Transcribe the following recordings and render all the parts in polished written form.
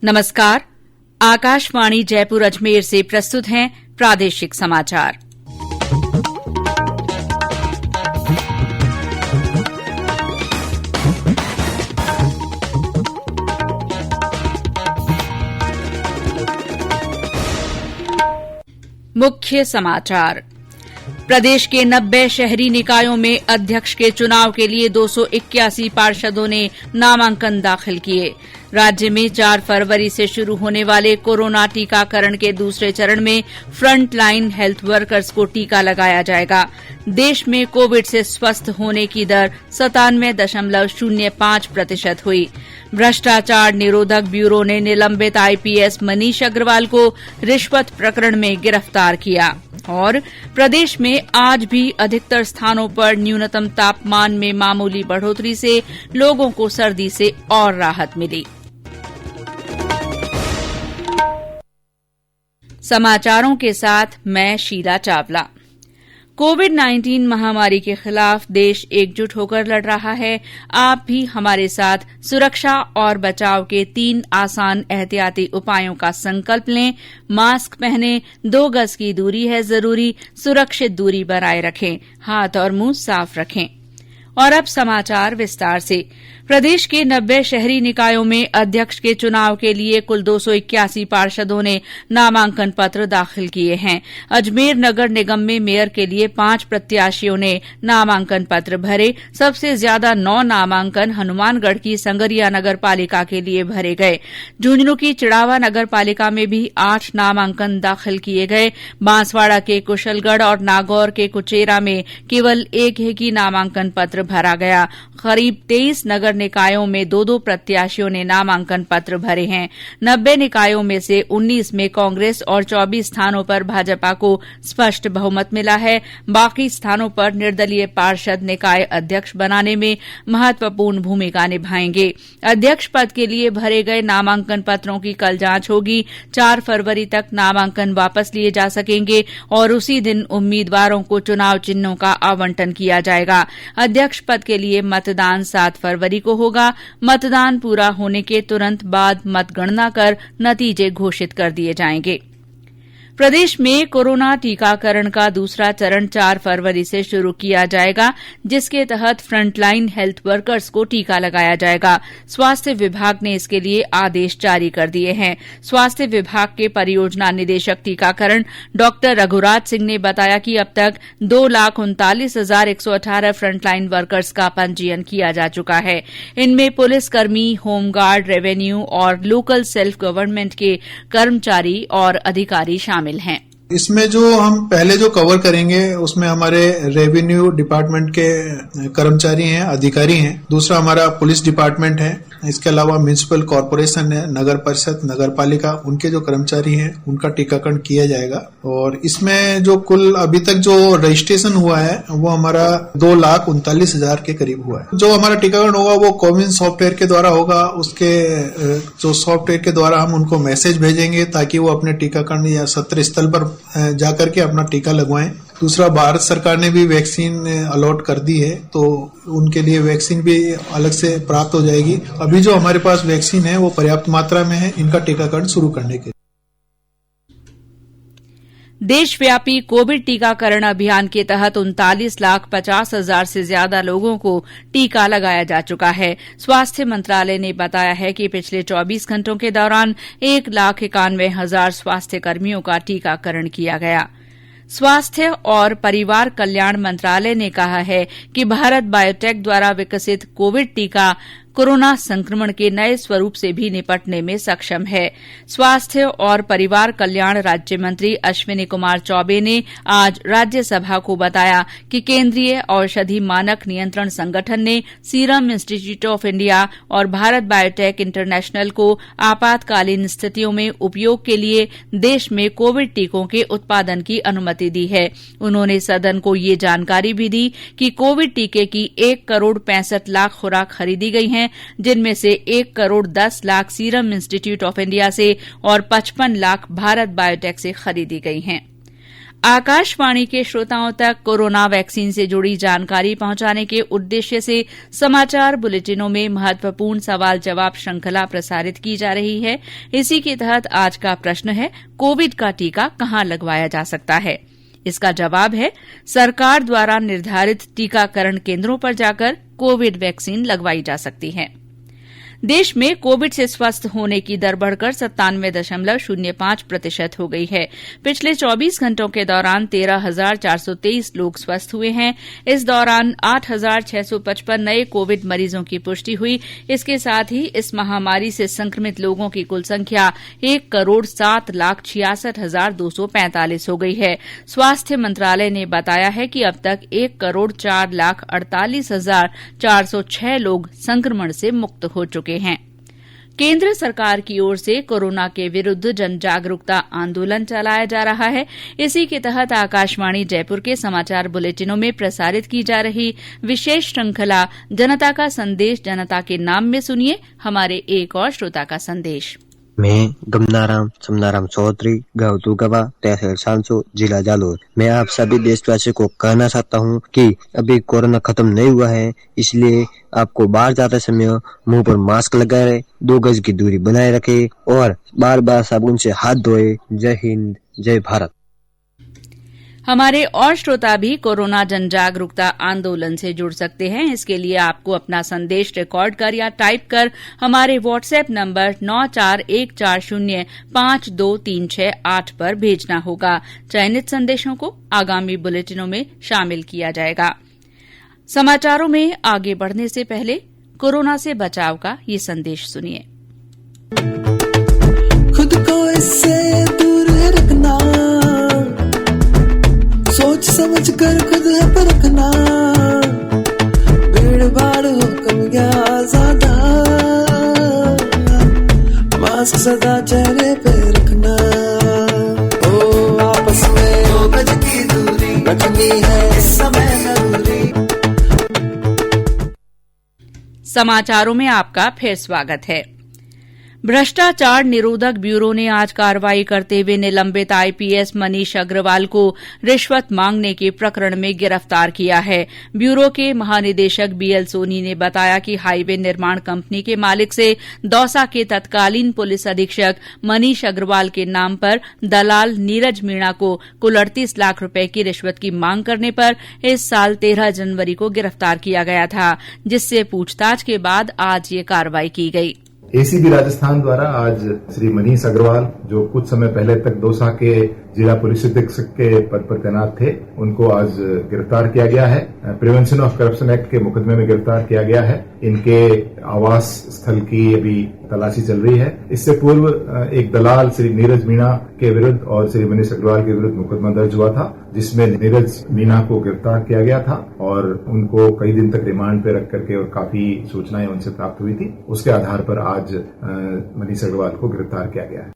नमस्कार। आकाशवाणी जयपुर अजमेर से प्रस्तुत हैं प्रादेशिक समाचार। मुख्य समाचार। प्रदेश के 90 शहरी निकायों में अध्यक्ष के चुनाव के लिए 281 पार्षदों ने नामांकन दाखिल किए। राज्य में 4 फरवरी से शुरू होने वाले कोरोना टीकाकरण के दूसरे चरण में फ्रंट लाइन हेल्थ वर्कर्स को टीका लगाया जाएगा। देश में कोविड से स्वस्थ होने की दर 97.05% हुई। भ्रष्टाचार निरोधक ब्यूरो ने निलंबित आईपीएस मनीष अग्रवाल को रिश्वत प्रकरण में गिरफ्तार किया। और प्रदेश में आज भी अधिकतर स्थानों पर न्यूनतम तापमान में मामूली बढ़ोतरी से लोगों को सर्दी से और राहत मिली। समाचारों के साथ मैं शीला चावला। कोविड-19 महामारी के खिलाफ देश एकजुट होकर लड़ रहा है। आप भी हमारे साथ सुरक्षा और बचाव के 3 आसान एहतियाती उपायों का संकल्प लें। मास्क पहनें, 2 गज की दूरी है जरूरी, सुरक्षित दूरी बनाए रखें, हाथ और मुंह साफ रखें। और अब समाचार विस्तार से। प्रदेश के 90 शहरी निकायों में अध्यक्ष के चुनाव के लिए कुल 281 पार्षदों ने नामांकन पत्र दाखिल किए हैं। अजमेर नगर निगम में मेयर के लिए 5 प्रत्याशियों ने नामांकन पत्र भरे। सबसे ज्यादा 9 नामांकन हनुमानगढ़ की संगरिया नगर पालिका के लिए भरे गए। झुंझुनू की चिड़ावा नगर पालिका में भी 8 नामांकन दाखिल किए गए। बांसवाड़ा के कुशलगढ़ और नागौर के कुचेरा में केवल एक ही नामांकन पत्र भरा गया। करीब 23 नगर निकायों में 2-2 प्रत्याशियों ने नामांकन पत्र भरे हैं। 90 निकायों में से 19 में कांग्रेस और 24 स्थानों पर भाजपा को स्पष्ट बहुमत मिला है। बाकी स्थानों पर निर्दलीय पार्षद निकाय अध्यक्ष बनाने में महत्वपूर्ण भूमिका निभाएंगे। अध्यक्ष पद के लिए भरे गए नामांकन पत्रों की कल जांच होगी। 4 फरवरी तक नामांकन वापस लिए जा सकेंगे और उसी दिन उम्मीदवारों को चुनाव चिन्हों का आवंटन किया जाएगा। अध्यक्ष पद के लिए मतदान 7 फरवरी को होगा। मतदान पूरा होने के तुरंत बाद मतगणना कर नतीजे घोषित कर दिए जाएंगे। प्रदेश में कोरोना टीकाकरण का दूसरा चरण 4 फरवरी से शुरू किया जाएगा, जिसके तहत फ्रंटलाइन हेल्थ वर्कर्स को टीका लगाया जाएगा। स्वास्थ्य विभाग ने इसके लिए आदेश जारी कर दिए हैं। स्वास्थ्य विभाग के परियोजना निदेशक टीकाकरण डॉ रघुराज सिंह ने बताया कि अब तक 2,39,118 फ्रंटलाइन वर्कर्स का पंजीयन किया जा चुका है। इनमें पुलिसकर्मी, होमगार्ड, रेवेन्यू और लोकल सेल्फ गवर्नमेंट के कर्मचारी और अधिकारी शामिल हैं। इसमें जो हम पहले जो कवर करेंगे उसमें हमारे रेवेन्यू डिपार्टमेंट के कर्मचारी हैं, अधिकारी हैं। दूसरा हमारा पुलिस डिपार्टमेंट है। इसके अलावा म्युनिसिपल कॉर्पोरेशन है, नगर परिषद, नगर पालिका, उनके जो कर्मचारी हैं उनका टीकाकरण किया जाएगा। और इसमें जो कुल अभी तक जो रजिस्ट्रेशन हुआ है वो हमारा 2,39,000 के करीब हुआ है। जो हमारा टीकाकरण होगा वो कोविन सॉफ्टवेयर के द्वारा होगा। उसके जो सॉफ्टवेयर के द्वारा हम उनको मैसेज भेजेंगे ताकि वो अपने टीकाकरण या सत्र स्थल पर जाकर के अपना टीका लगवाएं। दूसरा, भारत सरकार ने भी वैक्सीन अलॉट कर दी है, तो उनके लिए वैक्सीन भी अलग से प्राप्त हो जाएगी। अभी जो हमारे पास वैक्सीन है वो पर्याप्त मात्रा में है इनका टीकाकरण शुरू करने के लिए। देशव्यापी कोविड टीकाकरण अभियान के तहत 39,50,000 से ज्यादा लोगों को टीका लगाया जा चुका है। स्वास्थ्य मंत्रालय ने बताया है कि पिछले 24 घंटों के दौरान 1,91,000 स्वास्थ्य कर्मियों का टीकाकरण किया गया। स्वास्थ्य और परिवार कल्याण मंत्रालय ने कहा है कि भारत बायोटेक द्वारा विकसित कोविड टीका कोरोना संक्रमण के नए स्वरूप से भी निपटने में सक्षम है। स्वास्थ्य और परिवार कल्याण राज्य मंत्री अश्विनी कुमार चौबे ने आज राज्यसभा को बताया कि केंद्रीय औषधि मानक नियंत्रण संगठन ने सीरम इंस्टीट्यूट ऑफ इंडिया और भारत बायोटेक इंटरनेशनल को आपातकालीन स्थितियों में उपयोग के लिए देश में कोविड टीकों के उत्पादन की अनुमति दी है। उन्होंने सदन को ये जानकारी भी दी कि कोविड टीके की 1,65,00,000 खुराक खरीदी गई हैं, जिनमें से 1,10,00,000 सीरम इंस्टीट्यूट ऑफ इंडिया से और 55 लाख भारत बायोटेक से खरीदी गई हैं। आकाशवाणी के श्रोताओं तक कोरोना वैक्सीन से जुड़ी जानकारी पहुंचाने के उद्देश्य से समाचार बुलेटिनों में महत्वपूर्ण सवाल जवाब श्रृंखला प्रसारित की जा रही है। इसी के तहत आज का प्रश्न है, कोविड का टीका कहां लगवाया जा सकता है? इसका जवाब है, सरकार द्वारा निर्धारित टीकाकरण केन्द्रों पर जाकर कोविड वैक्सीन लगवाई जा सकती है। देश में कोविड से स्वस्थ होने की दर बढ़कर 97.05% हो गई है। पिछले 24 घंटों के दौरान 13,423 लोग स्वस्थ हुए हैं। इस दौरान 8,655 नए कोविड मरीजों की पुष्टि हुई। इसके साथ ही इस महामारी से संक्रमित लोगों की कुल संख्या 1,07,66,245 हो गई है। स्वास्थ्य मंत्रालय ने बताया है कि अब तक 1,04,48,406 लोग संक्रमण से मुक्त हो चुके हैं। केंद्र सरकार की ओर से कोरोना के विरुद्ध जन जागरूकता आंदोलन चलाया जा रहा है। इसी के तहत आकाशवाणी जयपुर के समाचार बुलेटिनों में प्रसारित की जा रही विशेष श्रृंखला जनता का संदेश जनता के नाम में सुनिए हमारे एक और श्रोता का संदेश। मैं गमनाराम समनाराम चौधरी, गाँव दुगवा, तहसील सांसो, जिला जालोर। मैं आप सभी देशवासियों को कहना चाहता हूँ कि अभी कोरोना खत्म नहीं हुआ है, इसलिए आपको बाहर जाते समय मुंह पर मास्क लगाए, 2 गज की दूरी बनाए रखे और बार बार साबुन से हाथ धोए। जय हिंद, जय भारत। हमारे और श्रोता भी कोरोना जन जागरूकता आंदोलन से जुड़ सकते हैं। इसके लिए आपको अपना संदेश रिकॉर्ड कर या टाइप कर हमारे व्हाट्सएप नंबर 9414052368 पर भेजना होगा। चयनित संदेशों को आगामी बुलेटिनों में शामिल किया जाएगा। समाचारों में आगे बढ़ने से पहले कोरोना से बचाव का ये संदेश सुनिए। खुद को इससे दूर रखना, सोच समझ कर खुद है परखना, भीड़ भाड़ हो कम या ज्यादा, मास्क सदा चेहरे पे रखना। ओ आपस में 2 गज की दूरी रखनी है इस समय जरूरी। समाचारों में आपका फिर स्वागत है। भ्रष्टाचार निरोधक ब्यूरो ने आज कार्रवाई करते हुए निलंबित आईपीएस मनीष अग्रवाल को रिश्वत मांगने के प्रकरण में गिरफ्तार किया है। ब्यूरो के महानिदेशक बीएल सोनी ने बताया कि हाईवे निर्माण कंपनी के मालिक से दौसा के तत्कालीन पुलिस अधीक्षक मनीष अग्रवाल के नाम पर दलाल नीरज मीणा को कुल 38 लाख रुपए की रिश्वत की मांग करने पर इस साल 13 जनवरी को गिरफ्तार किया गया था, जिससे पूछताछ के बाद आज ये कार्रवाई की गई। एसीबी राजस्थान द्वारा आज श्री मनीष अग्रवाल, जो कुछ समय पहले तक दौसा के जिला पुलिस अधीक्षक के पद पर तैनात थे, उनको आज गिरफ्तार किया गया है। प्रिवेंशन ऑफ करप्शन एक्ट के मुकदमे में गिरफ्तार किया गया है। इनके आवास स्थल की अभी तलाशी चल रही है। इससे पूर्व एक दलाल श्री नीरज मीणा के विरुद्ध और श्री मनीष अग्रवाल के विरुद्ध मुकदमा दर्ज हुआ था, जिसमें नीरज मीणा को गिरफ्तार किया गया था और उनको कई दिन तक रिमांड पे रख करके और काफी सूचनाएं उनसे प्राप्त हुई थी। उसके आधार पर आज मनीष अग्रवाल को गिरफ्तार किया गया है।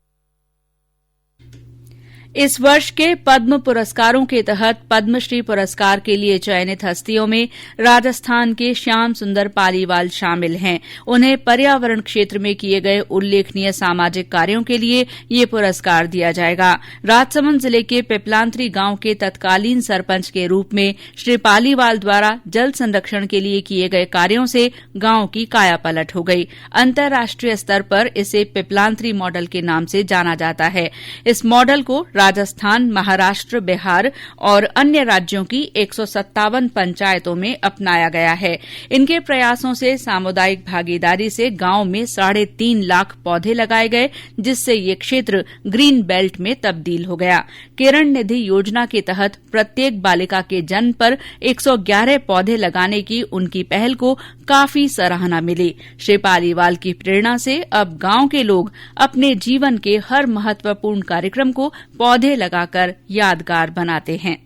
इस वर्ष के पद्म पुरस्कारों के तहत पद्मश्री पुरस्कार के लिए चयनित हस्तियों में राजस्थान के श्याम सुंदर पालीवाल शामिल हैं। उन्हें पर्यावरण क्षेत्र में किए गए उल्लेखनीय सामाजिक कार्यों के लिए ये पुरस्कार दिया जाएगा। राजसमंद जिले के पिपलांत्री गांव के तत्कालीन सरपंच के रूप में श्री पालीवाल द्वारा जल संरक्षण के लिए किए गए कार्यों से गांव की कायापलट हो गई। अंतर्राष्ट्रीय स्तर पर इसे पिपलांत्री मॉडल के नाम से जाना जाता है। इस मॉडल को राजस्थान, महाराष्ट्र, बिहार और अन्य राज्यों की 157 पंचायतों में अपनाया गया है। इनके प्रयासों से सामुदायिक भागीदारी से गांव में 3.5 लाख पौधे लगाए गए, जिससे ये क्षेत्र ग्रीन बेल्ट में तब्दील हो गया। किरण निधि योजना के तहत प्रत्येक बालिका के जन्म पर 111 पौधे लगाने की उनकी पहल को काफी सराहना मिली। श्री पालीवाल की प्रेरणा से अब गांव के लोग अपने जीवन के हर महत्वपूर्ण कार्यक्रम को पौधे लगाकर यादगार बनाते हैं।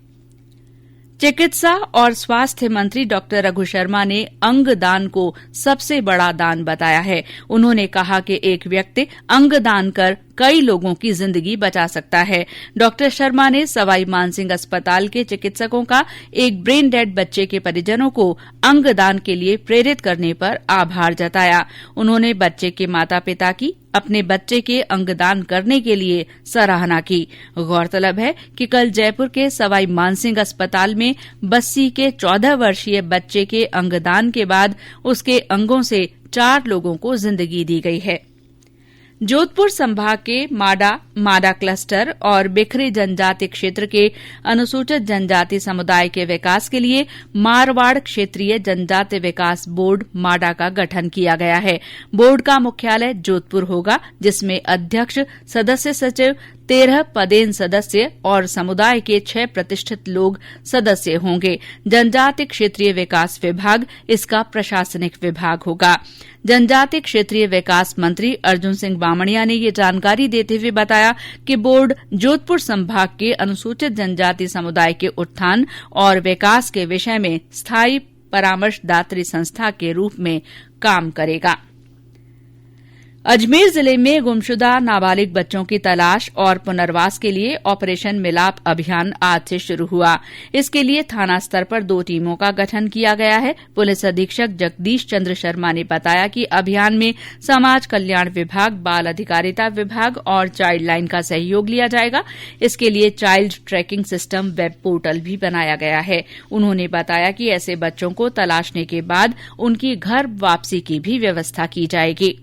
चिकित्सा और स्वास्थ्य मंत्री डॉक्टर रघु शर्मा ने अंगदान को सबसे बड़ा दान बताया है। उन्होंने कहा कि एक व्यक्ति अंगदान कर कई लोगों की जिंदगी बचा सकता है। डॉक्टर शर्मा ने सवाई मानसिंह अस्पताल के चिकित्सकों का एक ब्रेन डेड बच्चे के परिजनों को अंगदान के लिए प्रेरित करने पर आभार जताया। उन्होंने बच्चे के माता पिता की अपने बच्चे के अंगदान करने के लिए सराहना की। गौरतलब है कि कल जयपुर के सवाई मानसिंह अस्पताल में बस्सी के 14 वर्षीय बच्चे के अंगदान के बाद उसके अंगों से 4 लोगों को जिंदगी दी गई है। जोधपुर संभाग के माडा क्लस्टर और बिखरी जनजाति क्षेत्र के अनुसूचित जनजाति समुदाय के विकास के लिए मारवाड़ क्षेत्रीय जनजाति विकास बोर्ड माडा का गठन किया गया है। बोर्ड का मुख्यालय जोधपुर होगा, जिसमें अध्यक्ष, सदस्य सचिव, 13 पदेन सदस्य और समुदाय के 6 प्रतिष्ठित लोग सदस्य होंगे। जनजाति क्षेत्रीय विकास विभाग इसका प्रशासनिक विभाग होगा। जनजाति क्षेत्रीय विकास मंत्री अर्जुन सिंह बामणिया ने ये जानकारी देते हुए बताया कि बोर्ड जोधपुर संभाग के अनुसूचित जनजाति समुदाय के उत्थान और विकास के विषय में स्थायी परामर्शदात्री संस्था के रूप में काम करेगा। अजमेर जिले में गुमशुदा नाबालिग बच्चों की तलाश और पुनर्वास के लिए ऑपरेशन मिलाप अभियान आज से शुरू हुआ। इसके लिए थाना स्तर पर 2 टीमों का गठन किया गया है। पुलिस अधीक्षक जगदीश चंद्र शर्मा ने बताया कि अभियान में समाज कल्याण विभाग, बाल अधिकारिता विभाग और चाइल्ड लाइन का सहयोग लिया जाएगा। इसके लिए child tracking system web portal भी बनाया गया है। उन्होंने बताया कि ऐसे बच्चों को तलाशने के बाद उनकी घर वापसी की भी व्यवस्था की जाएगी।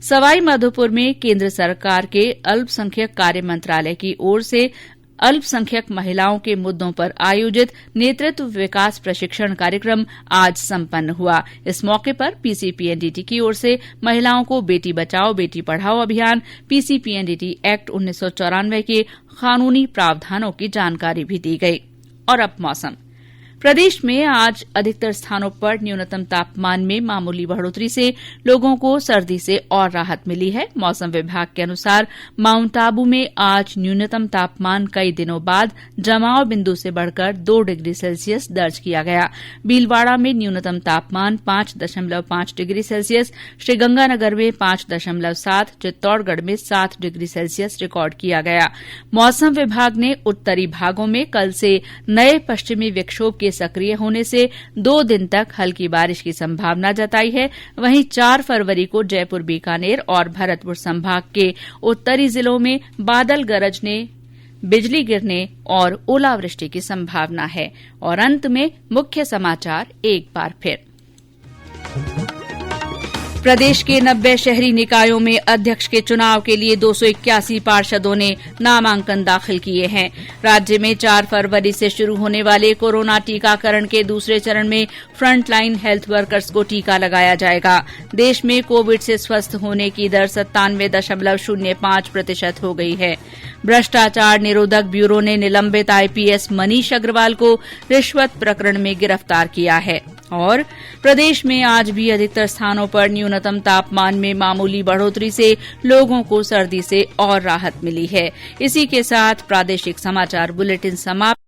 सवाई माधोपुर में केंद्र सरकार के अल्पसंख्यक कार्य मंत्रालय की ओर से अल्पसंख्यक महिलाओं के मुद्दों पर आयोजित नेतृत्व विकास प्रशिक्षण कार्यक्रम आज संपन्न हुआ। इस मौके पर पीसीपीएनडीटी की ओर से महिलाओं को बेटी बचाओ बेटी पढ़ाओ अभियान, पीसीपीएनडीटी एक्ट 1994 के कानूनी प्रावधानों की जानकारी भी दी गई। और अब मौसम। प्रदेश में आज अधिकतर स्थानों पर न्यूनतम तापमान में मामूली बढ़ोतरी से लोगों को सर्दी से और राहत मिली है। मौसम विभाग के अनुसार माउंट आबू में आज न्यूनतम तापमान कई दिनों बाद जमाव बिंदु से बढ़कर 2 डिग्री सेल्सियस दर्ज किया गया। भीलवाड़ा में न्यूनतम तापमान 5.5 डिग्री सेल्सियस, श्रीगंगानगर में 5.7, चित्तौड़गढ़ में 7 डिग्री सेल्सियस रिकॉर्ड किया गया। मौसम विभाग ने उत्तरी भागों में कल से नए पश्चिमी विक्षोभ के सक्रिय होने से 2 दिन तक हल्की बारिश की संभावना जताई है। वहीं 4 फरवरी को जयपुर, बीकानेर और भरतपुर संभाग के उत्तरी जिलों में बादल गरजने, बिजली गिरने और ओलावृष्टि की संभावना है। और अंत में मुख्य समाचार एक बार फिर। प्रदेश के 90 शहरी निकायों में अध्यक्ष के चुनाव के लिए 281 पार्षदों ने नामांकन दाखिल किए हैं। राज्य में 4 फरवरी से शुरू होने वाले कोरोना टीकाकरण के दूसरे चरण में फ्रंटलाइन हेल्थ वर्कर्स को टीका लगाया जाएगा। देश में कोविड से स्वस्थ होने की दर 97.05% हो गई है। भ्रष्टाचार निरोधक ब्यूरो ने निलंबित आईपीएस मनीष अग्रवाल को रिश्वत प्रकरण में गिरफ्तार किया है। और प्रदेश में आज भी अधिकतर स्थानों पर न्यूनतम तापमान में मामूली बढ़ोतरी से लोगों को सर्दी से और राहत मिली है। इसी के साथ प्रादेशिक समाचार बुलेटिन समाप्त।